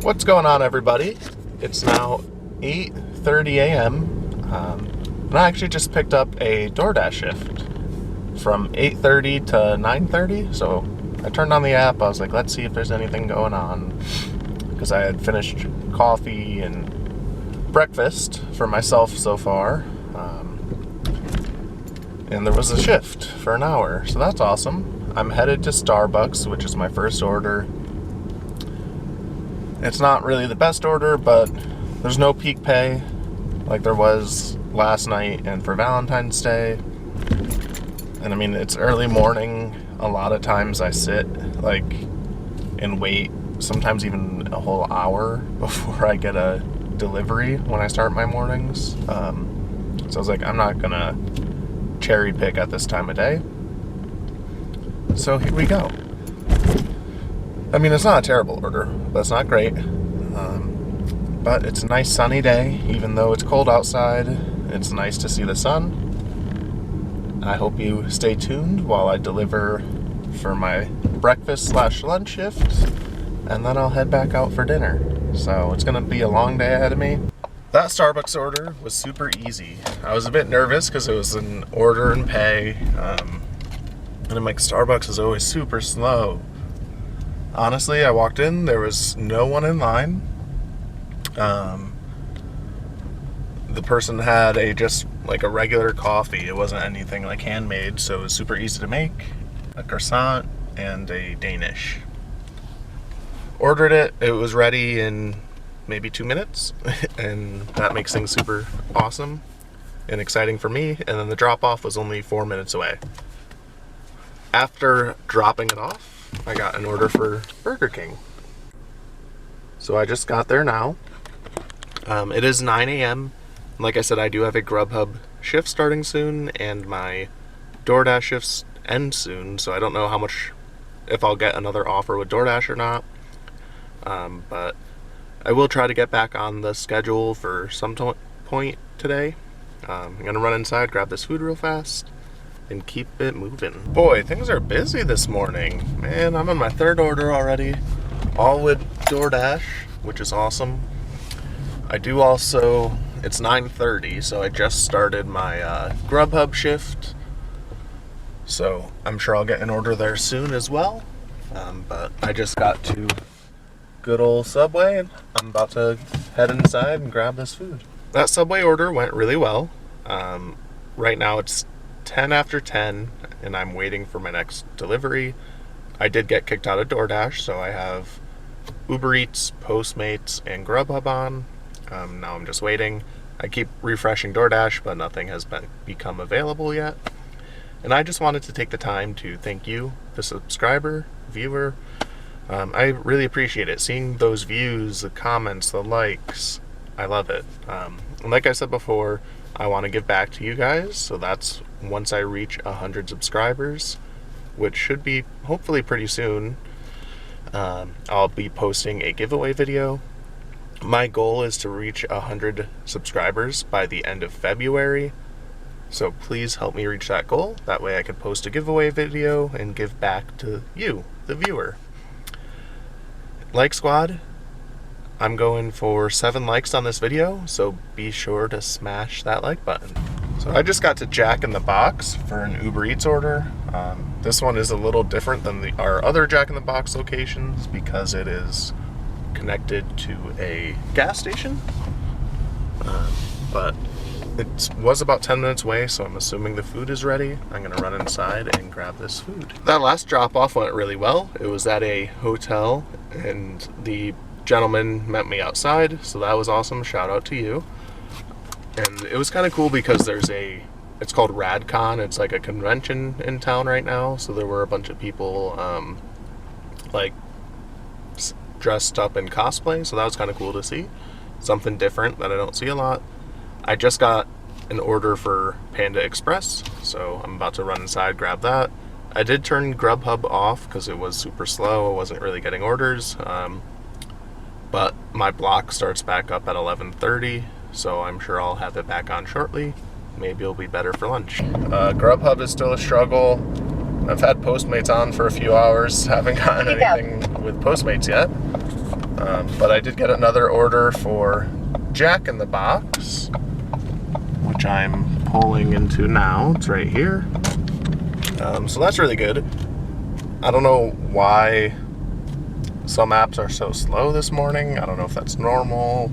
What's going on, everybody? It's now 8:30 a.m. And I actually just picked up a DoorDash shift from 8:30 to 9:30. So I turned on the app. I was like, let's see if there's anything going on, because I had finished coffee and breakfast for myself so far. And there was a shift for an hour, so that's awesome. I'm headed to Starbucks, which is my first order. It's not really the best order, but there's no peak pay like there was last night and for Valentine's Day. And I mean, it's early morning. A lot of times I sit and wait, sometimes even a whole hour before I get a delivery when I start my mornings. So I was like, I'm not gonna cherry pick at this time of day. So here we go. I mean, it's not a terrible order, but it's not great. But it's a nice sunny day, even though it's cold outside. It's nice to see the sun. I hope you stay tuned while I deliver for my breakfast/lunch shift, and then I'll head back out for dinner. So it's gonna be a long day ahead of me. That Starbucks order was super easy. I was a bit nervous because it was an order and pay. And I'm like, Starbucks is always super slow. Honestly, I walked in, there was no one in line. The person had just a regular coffee. It wasn't anything handmade, so it was super easy to make. A croissant and a Danish. Ordered it, it was ready in maybe 2 minutes, and that makes things super awesome and exciting for me. And then the drop-off was only 4 minutes away. After dropping it off, I got an order for Burger King. So I just got there now. It is 9 a.m. Like I said, I do have a GrubHub shift starting soon, and my DoorDash shifts end soon, so I don't know if I'll get another offer with DoorDash or not. But I will try to get back on the schedule for some point today. I'm gonna run inside, grab this food real fast, and keep it moving. Boy, things are busy this morning. Man, I'm on my third order already, all with DoorDash, which is awesome. It's 9:30, so I just started my GrubHub shift. So I'm sure I'll get an order there soon as well. But I just got to good old Subway, and I'm about to head inside and grab this food. That Subway order went really well. Right now it's 10 after 10, and I'm waiting for my next delivery. I did get kicked out of DoorDash, so I have UberEats, Postmates, and GrubHub on. Now I'm just waiting. I keep refreshing DoorDash, but nothing has become available yet. And I just wanted to take the time to thank you, the subscriber, viewer. I really appreciate it. Seeing those views, the comments, the likes, I love it. And like I said before, I want to give back to you guys. So that's once I reach 100 subscribers, which should be hopefully pretty soon. I'll be posting a giveaway video. My goal is to reach 100 subscribers by the end of February. So please help me reach that goal. That way I can post a giveaway video and give back to you, the viewer. Like Squad, I'm going for 7 likes on this video, so be sure to smash that like button. So I just got to Jack in the Box for an Uber Eats order. This one is a little different than our other Jack in the Box locations because it is connected to a gas station. But it was about 10 minutes away, so I'm assuming the food is ready. I'm gonna run inside and grab this food. That last drop-off went really well. It was at a hotel, and the gentleman met me outside, so that was awesome. Shout out to you. And it was kind of cool because it's called RadCon. It's like a convention in town right now, so there were a bunch of people dressed up in cosplay, so that was kind of cool to see. Something different that I don't see a lot. I just got an order for Panda Express, so I'm about to run inside, grab that. I did turn GrubHub off because it was super slow. I wasn't really getting orders, but my block starts back up at 11:30, so I'm sure I'll have it back on shortly. Maybe it'll be better for lunch. GrubHub is still a struggle. I've had Postmates on for a few hours. Haven't gotten anything with Postmates yet. But I did get another order for Jack in the Box, which I'm pulling into now. It's right here. So that's really good. I don't know why some apps are so slow this morning. I don't know if that's normal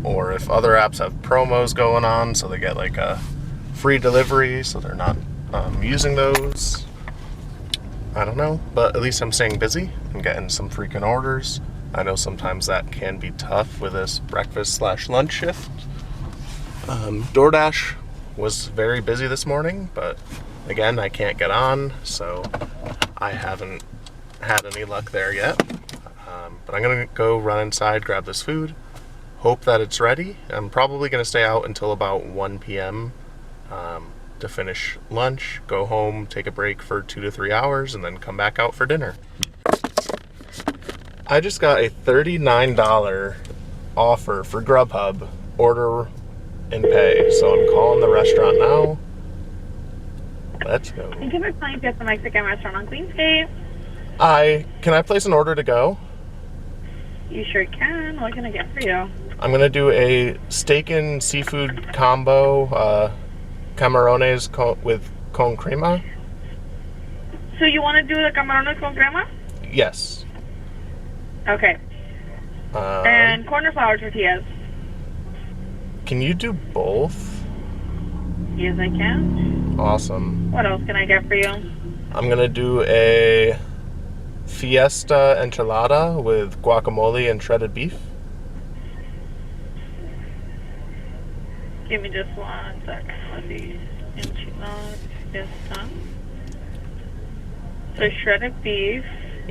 or if other apps have promos going on so they get like a free delivery so they're not using those. I don't know, but at least I'm staying busy and getting some freaking orders. I know sometimes that can be tough with this breakfast/lunch shift. DoorDash was very busy this morning, but again, I can't get on, so I haven't had any luck there yet. But I'm gonna go run inside, grab this food, hope that it's ready. I'm probably gonna stay out until about 1 p.m. To finish lunch, go home, take a break for 2 to 3 hours, and then come back out for dinner. I just got a $39 offer for GrubHub, order and pay. So I'm calling the restaurant now. Let's go. Thank you for calling Fiesta Mexican Restaurant on Queensgate. Can I place an order to go? You sure can. What can I get for you? I'm gonna do a steak and seafood combo, camarones with con crema. So you want to do the camarones con crema? Yes. Okay. And corn or flour tortillas? Can you do both? Yes, I can. Awesome. What else can I get for you? I'm gonna do a fiesta enchilada with guacamole and shredded beef. Give me just 1 second. Let's see. Enchiladas, fiesta. So shredded beef.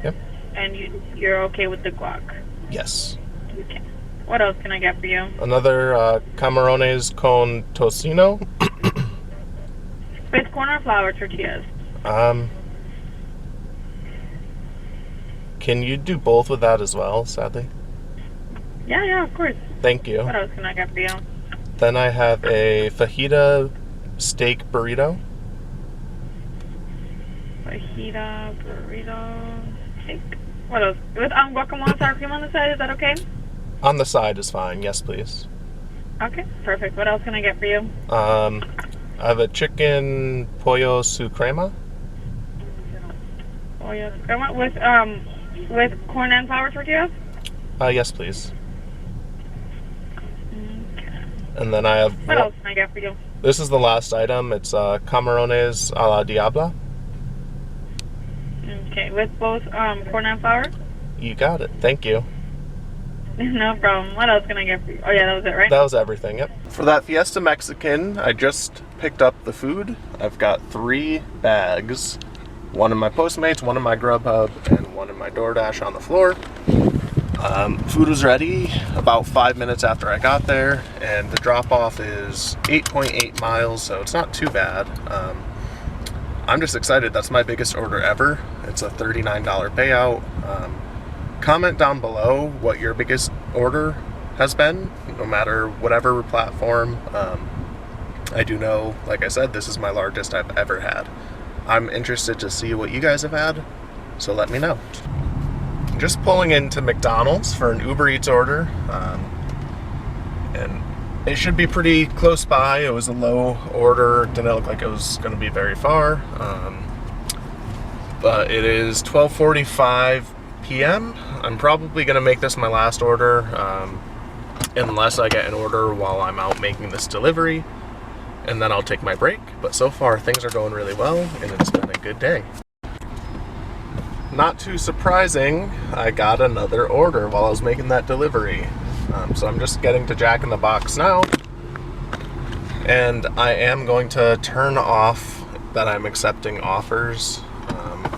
Yep. And you're okay with the guac? Yes. Okay. What else can I get for you? Another camarones con tocino. With corn or flour tortillas? Can you do both with that as well, sadly? Yeah, of course. Thank you. What else can I get for you? Then I have a fajita steak burrito. Fajita, burrito, steak. What else? With guacamole, sour cream on the side, is that okay? On the side is fine, yes please. Okay, perfect. What else can I get for you? I have a chicken pollo su crema. Pollo su crema with corn and flour tortillas? Yes please. Okay. And then I have... What else can I get for you? This is the last item. It's camarones a la diabla. Okay, with both corn and flour? You got it. Thank you. No problem. What else can I get for you? Oh yeah, that was it, right? That was everything, yep. For that Fiesta Mexican, I just picked up the food. I've got 3 bags. 1 in my Postmates, 1 in my GrubHub, and 1 in my DoorDash on the floor. Food was ready about 5 minutes after I got there, and the drop-off is 8.8 miles, so it's not too bad. I'm just excited. That's my biggest order ever. It's a $39 payout. Comment down below what your biggest order has been, no matter whatever platform. I do know, like I said, this is my largest I've ever had. I'm interested to see what you guys have had, so let me know. Just pulling into McDonald's for an Uber Eats order, and it should be pretty close by. It was a low order, didn't look like it was going to be very far, but it is 12:45 p.m. I'm probably going to make this my last order, unless I get an order while I'm out making this delivery, and then I'll take my break. But so far things are going really well, and it's been a good day. Not too surprising, I got another order while I was making that delivery. So I'm just getting to Jack in the Box now, and I am going to turn off that I'm accepting offers.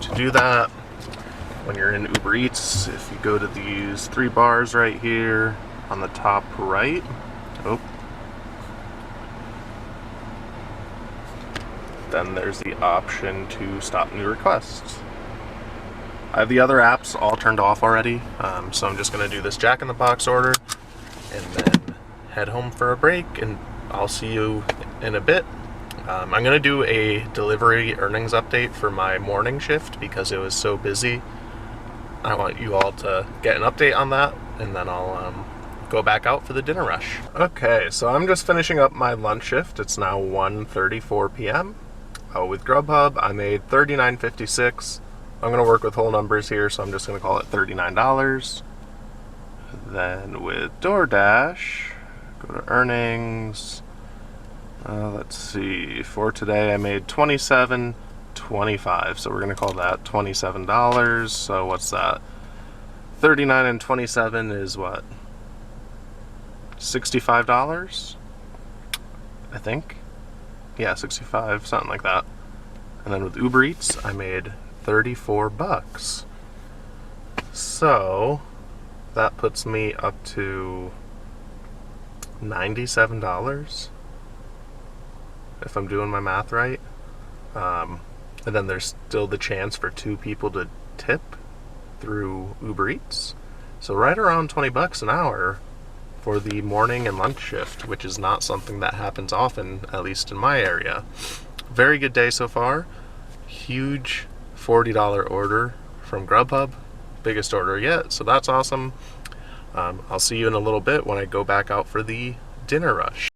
To do that, when you're in Uber Eats, if you go to these 3 bars right here on the top right, then there's the option to stop new requests. I have the other apps all turned off already, so I'm just going to do this Jack in the Box order and then head home for a break, and I'll see you in a bit. I'm going to do a delivery earnings update for my morning shift because it was so busy. I want you all to get an update on that and then I'll go back out for the dinner rush. Okay, so I'm just finishing up my lunch shift. It's now 1:34 p.m. With GrubHub, I made $39.56. I'm going to work with whole numbers here, so I'm just going to call it $39. Then with DoorDash, go to earnings. Let's see, for today I made $27.25, so we're going to call that $27. So what's that? 39 and 27 is what? $65, I think. Yeah, 65, something like that. And then with UberEats, I made $34. So that puts me up to $97, if I'm doing my math right. And then there's still the chance for 2 people to tip through UberEats. So right around $20 an hour for the morning and lunch shift, which is not something that happens often, at least in my area. Very good day so far. Huge $40 order from GrubHub. Biggest order yet, so that's awesome. I'll see you in a little bit when I go back out for the dinner rush.